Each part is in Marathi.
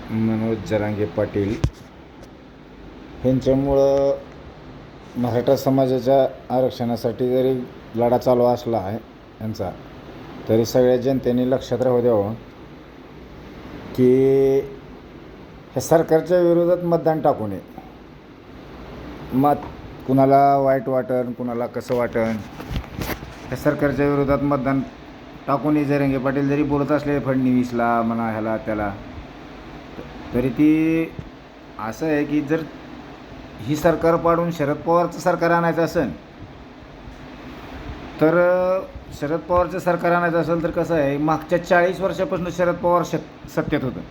मनोज जरांगे पाटील यांच्यामुळं मराठा समाजाच्या आरक्षणासाठी जरी लढा चालू असला आहे यांचा, तरी सगळ्या जनतेने लक्षात राहू द्यावं की हे सरकारच्या विरोधात मतदान टाकू नये. मत कुणाला वाईट वाटन, कुणाला कसं वाटन, हे सरकारच्या विरोधात मतदान टाकू नये. जरांगे पाटील जरी बोलत असले फडणवीसला म्हणा, ह्याला त्याला, तरी ती असं आहे की जर ही सरकार पाडून शरद पवारचं सरकार आणायचं असेल, तर शरद पवारचं सरकार आणायचं असेल तर कसं आहे, मागच्या 40 वर्षापासून शरद पवार सत्तेत होतं.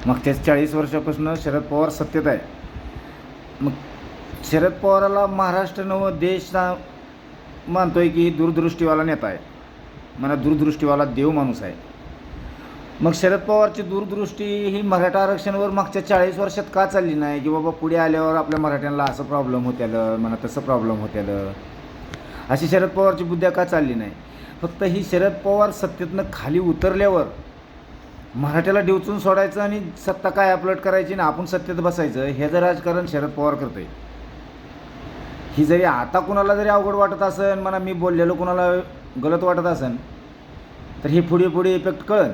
मागच्या 40 वर्षापासून शरद पवार सत्तेत आहे. मग शरद पवाराला महाराष्ट्र नव देश मानतोय की दूरदृष्टीवाला नेता आहे, मला दूरदृष्टीवाला देव माणूस आहे. मग शरद पवारची दूरदृष्टी ही मराठा आरक्षणावर मागच्या 40 वर्षात का चालली नाही, की बाबा पुढे आल्यावर आपल्या मराठ्यांना असं प्रॉब्लेम होत्यालं, म्हणा तसं प्रॉब्लेम होत्यालं, अशी शरद पवारची बुद्ध्या का चालली नाही. फक्त ही शरद पवार सत्तेतनं खाली उतरल्यावर मराठ्याला डिवचून सोडायचं आणि सत्ता काय अपलोड करायची ना आपण सत्तेत बसायचं, ह्याचं राजकारण शरद पवार करतोय. ही जरी आता कुणाला जरी अवघड वाटत असेल, म्हणा मी बोललेलं कुणाला गलत वाटत असेल, तर ही पुढे पुढे इफेक्ट कळन.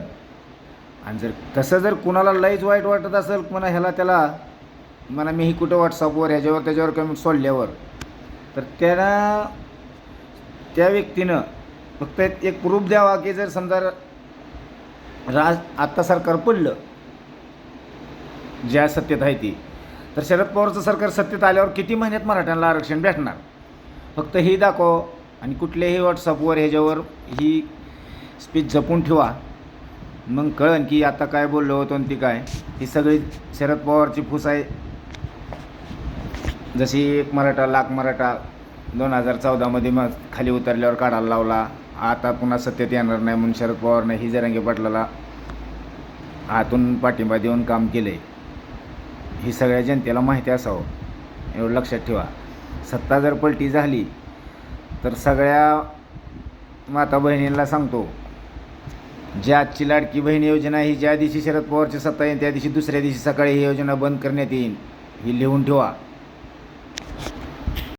आणि जर तसं जर कुणाला लईच वाईट वाटत असेल, म्हणा ह्याला त्याला, म्हणा मी ही कुठं व्हॉट्सअपवर ह्याच्यावर त्याच्यावर कमेंट सोडल्यावर, तर त्याला त्या व्यक्तीनं फक्त एक प्रूफ द्यावा की जर समजा आत्ता सरकार पडलं ज्या सत्तेत आहे ती, तर शरद पवारचं सरकार सत्तेत आल्यावर किती महिन्यात मराठ्यांना आरक्षण भेटणार, फक्त ही दाखव. आणि कुठल्याही व्हॉट्सअपवर ह्याच्यावर ही स्पीच जपून ठेवा, मग कळन की आता काय बोललो होतो आणि ती काय. ही सगळी शरद पवारची फूस आहे. जशी एक मराठा लाख मराठा 2014मध्ये मग खाली उतरल्यावर काढायला लावला, आता पुन्हा सत्तेत येणार नाही म्हणून शरद पवारने ही जरांगे पाटलाला आतून पाठिंबा देऊन काम केलं आहे. ही सगळ्या जनतेला माहिती असावं, एवढं लक्षात ठेवा. सत्ता जर पलटी झाली तर सगळ्या माता बहिणींना सांगतो, जी आजची लाडकी बहीण योजना ही ज्या दिवशी शरद पवारची सत्ता येईल त्या दिवशी दुसऱ्या दिवशी सकाळी ही योजना बंद करण्यात येईल, ही लिहून ठेवा.